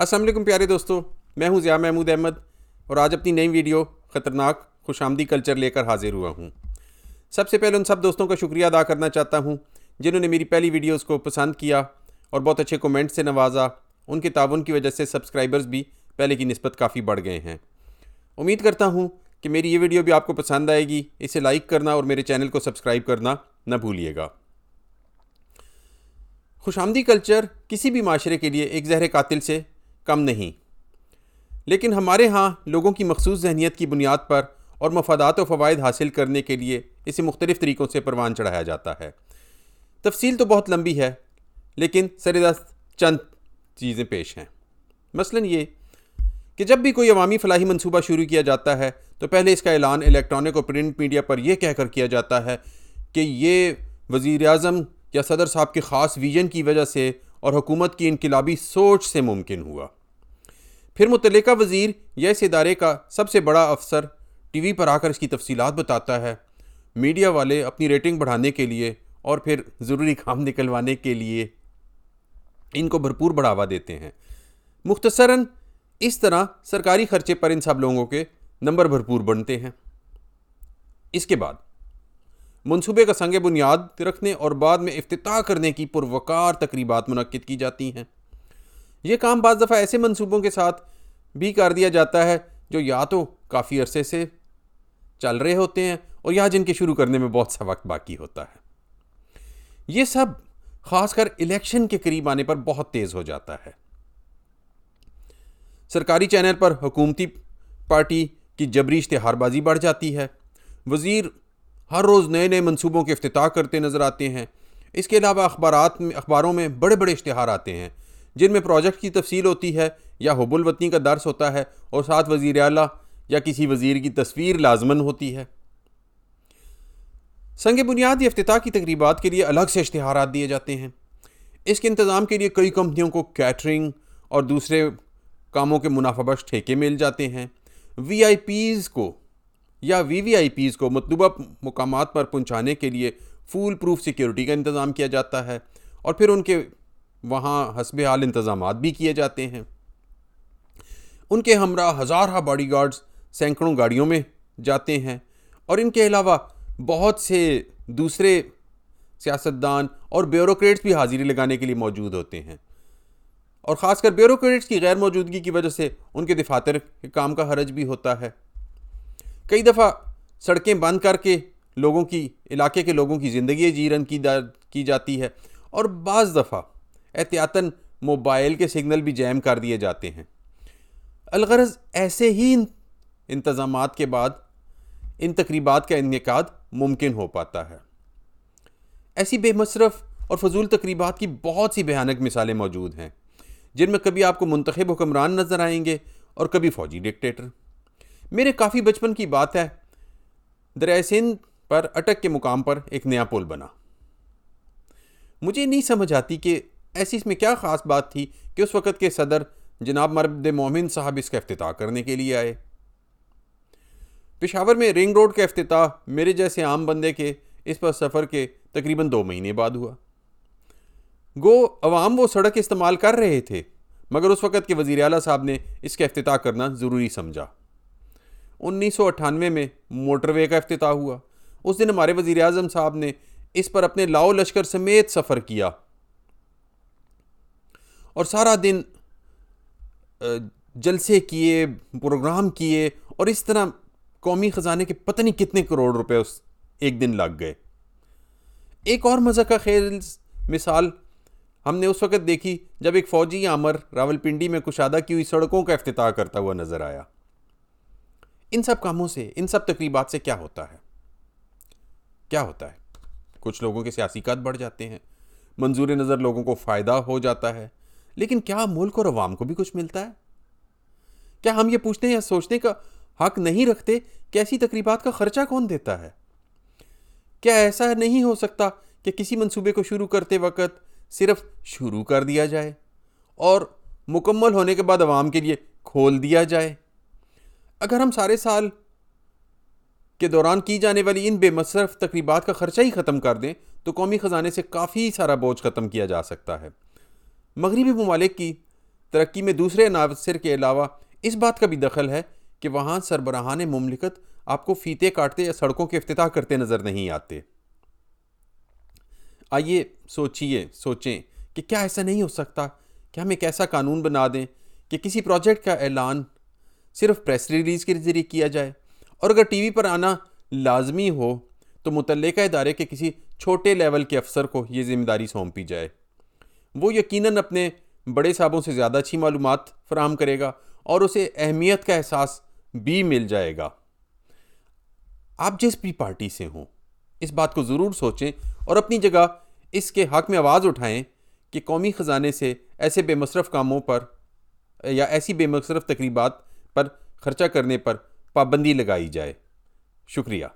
अस्सलाम वालेकुम प्यारे दोस्तों, मैं हूं ज़िया महमूद अहमद और आज अपनी नई वीडियो ख़तरनाक खुशामदी कल्चर लेकर हाजिर हुआ हूं। सबसे पहले उन सब दोस्तों का शुक्रिया अदा करना चाहता हूं जिन्होंने मेरी पहली वीडियोस को पसंद किया और बहुत अच्छे कमेंट से नवाजा। उनके ताउन की वजह से सब्सक्राइबर्स भी पहले की निस्बत काफ़ी बढ़ गए हैं। उम्मीद करता हूँ कि मेरी ये वीडियो भी आपको पसंद आएगी। इसे लाइक करना और मेरे चैनल को सब्सक्राइब करना न भूलिएगा। खुशामदी कल्चर किसी भी माशरे के लिए एक जहर कातिल से कम नहीं, लेकिन हमारे यहाँ लोगों की मखसूस जहनीत की बुनियाद पर और मफादात व फ़वाइद हासिल करने के लिए इसे मुख्तलिफ़ तरीक़ों से परवान चढ़ाया जाता है। तफसील तो बहुत लंबी है, लेकिन सरेदस्त चंद चीज़ें पेश हैं। मसलन ये कि जब भी कोई अवामी फ़लाही मनसूबा शुरू किया जाता है तो पहले इसका ऐलान इलेक्ट्रॉनिक और प्रिंट मीडिया पर यह कहकर किया जाता है कि ये वज़ीर आज़म या सदर साहब के ख़ास विजन की वजह से और हुकूमत की इनकलाबी सोच से मुमकिन हुआ। फिर मुतल्लिका वज़ीर या इस इदारे का सबसे बड़ा अफसर टीवी पर आकर इसकी तफसीलात बताता है। मीडिया वाले अपनी रेटिंग बढ़ाने के लिए और फिर ज़रूरी काम निकलवाने के लिए इनको भरपूर बढ़ावा देते हैं। मुख्तसरन इस तरह सरकारी खर्चे पर इन सब लोगों के नंबर भरपूर बनते हैं। इसके बाद मंसूबे का संग बुनियाद रखने और बाद में इफ्तिताह करने की पुरवकार तकरीबात मुनक्किद की जाती हैं। यह काम बाज़ दफ़ा ऐसे मंसूबों के साथ भी कर दिया जाता है जो या तो काफ़ी अरसे से चल रहे होते हैं और या जिनके शुरू करने में बहुत सा वक्त बाकी होता है। ये सब ख़ासकर इलेक्शन के करीब आने पर बहुत तेज़ हो जाता है। सरकारी चैनल पर हुकूमती पार्टी की जबरी इश्तिहारबाजी बढ़ जाती है। वज़ीर हर रोज़ नए नए मंसूबों के इफ्तिताह करते नज़र आते हैं। इसके अलावा अखबारों में बड़े बड़े इश्तिहार आते हैं जिनमें प्रोजेक्ट की तफसील होती है या हुब्बुल वतनी का दर्स होता है और साथ वज़ीर आला या किसी वज़ीर की तस्वीर लाजमन होती है। संग बुनियाद या इफ्तिताह की तकरीबात के लिए अलग से इश्तिहारात दिए जाते हैं। इसके इंतज़ाम के लिए कई कंपनियों को कैटरिंग और दूसरे कामों के मुनाफाबख्श ठेके मिल जाते हैं। VIPs को या VVIPs को मतलूबा मुकामात पर पहुंचाने के लिए फूल प्रूफ सिक्योरिटी का इंतज़ाम किया जाता है और फिर उनके वहाँ हस्बे हाल इंतज़ामात भी किए जाते हैं। उनके हमरा हज़ार बॉडीगार्ड्स सैकड़ों गाड़ियों में जाते हैं और इनके अलावा बहुत से दूसरे सियासतदान और ब्यूरोक्रेट्स भी हाज़िरी लगाने के लिए मौजूद होते हैं और ख़ासकर ब्यूरोक्रेट्स की गैर मौजूदगी की वजह से उनके दफातर के काम का हरज भी होता है। कई दफ़ा सड़कें बंद करके इलाके के लोगों की ज़िंदगी जीरन की जाती है और बाज़ दफ़ा एहतियातन मोबाइल के सिग्नल भी जैम कर दिए जाते हैं। अलगरज ऐसे ही इंतज़ामात के बाद इन तकरीबात का इनेकाद मुमकिन हो पाता है। ऐसी बेमसरफ और फजूल तकरीबात की बहुत सी भयानक मिसालें मौजूद हैं जिनमें कभी आपको मुंतखब हुक्मरान नज़र आएंगे और कभी फ़ौजी डिक्टेटर। मेरे काफ़ी बचपन की बात है, दरिया सिंध पर अटक के मुकाम पर एक नया पुल बना। मुझे नहीं समझ आती कि ऐसी इसमें क्या ख़ास बात थी कि उस वक़्त के सदर जनाब मर्द मोमिन साहब इसका इफ्तिताह करने के लिए आए। पेशावर में रिंग रोड का इफ्तिताह मेरे जैसे आम बंदे के इस पर सफ़र के तकरीबन 2 महीने बाद हुआ। गो अवाम वो सड़क इस्तेमाल कर रहे थे, मगर उस वक़्त के वज़ीर आला साहब ने इसका इफ्तिताह करना ज़रूरी समझा। 1998 में मोटरवे का इफ्तिताह हुआ। उस दिन हमारे वज़ीर आज़म साहब ने इस पर अपने लाओ लश्कर समेत सफ़र किया और सारा दिन जलसे किए, प्रोग्राम किए और इस तरह कौमी ख़जाने के पता नहीं कितने करोड़ रुपए उस एक दिन लग गए। एक और मज़ा का खेल मिसाल हमने उस वक़्त देखी जब एक फ़ौजी आमर रावलपिंडी में कुशादा की हुई सड़कों का इफ्तिताह करता हुआ नज़र आया। इन सब कामों से, इन सब तकरीबात से क्या होता है? कुछ लोगों के सियासी कद बढ़ जाते हैं, मंजूर नज़र लोगों को फ़ायदा हो जाता है, लेकिन क्या मुल्क और अवाम को भी कुछ मिलता है? क्या हम ये पूछने या सोचने का हक नहीं रखते कि ऐसी तकरीबात का ख़र्चा कौन देता है? क्या ऐसा नहीं हो सकता कि किसी मंसूबे को शुरू करते वक्त सिर्फ शुरू कर दिया जाए और मुकम्मल होने के बाद अवाम के लिए खोल दिया जाए? अगर हम सारे साल के दौरान की जाने वाली इन बेमसरफ तकरीबात का ख़र्चा ही ख़त्म कर दें तो कौमी ख़जाने से काफ़ी सारा बोझ ख़त्म किया जा सकता है। मगरबी ममालिक की तरक्की में दूसरे अनासर के अलावा इस बात का भी दखल है कि वहाँ सरबराहान मुमलिकत आपको फीते काटते या सड़कों के इफ्तिताह करते नज़र नहीं आते। आइए सोचें कि क्या ऐसा नहीं हो सकता कि हम एक ऐसा कानून बना दें कि किसी प्रोजेक्ट का ऐलान सिर्फ प्रेस रिलीज़ के ज़रिए किया जाए, और अगर टीवी पर आना लाजमी हो तो मुतल्लिका इदारे के किसी छोटे लेवल के अफसर को ये जिम्मेदारी सौंपी जाए। वो यकीनन अपने बड़े साहबों से ज़्यादा अच्छी मालूमात फराहम करेगा और उसे अहमियत का एहसास भी मिल जाएगा। आप जिस भी पार्टी से हों, इस बात को ज़रूर सोचें और अपनी जगह इसके हक़ में आवाज़ उठाएं कि कौमी ख़जाने से ऐसे बेमसरफ़ कामों पर या ऐसी बेमसरफ़ तकरीबात पर ख़र्चा करने पर पाबंदी लगाई जाए। शुक्रिया।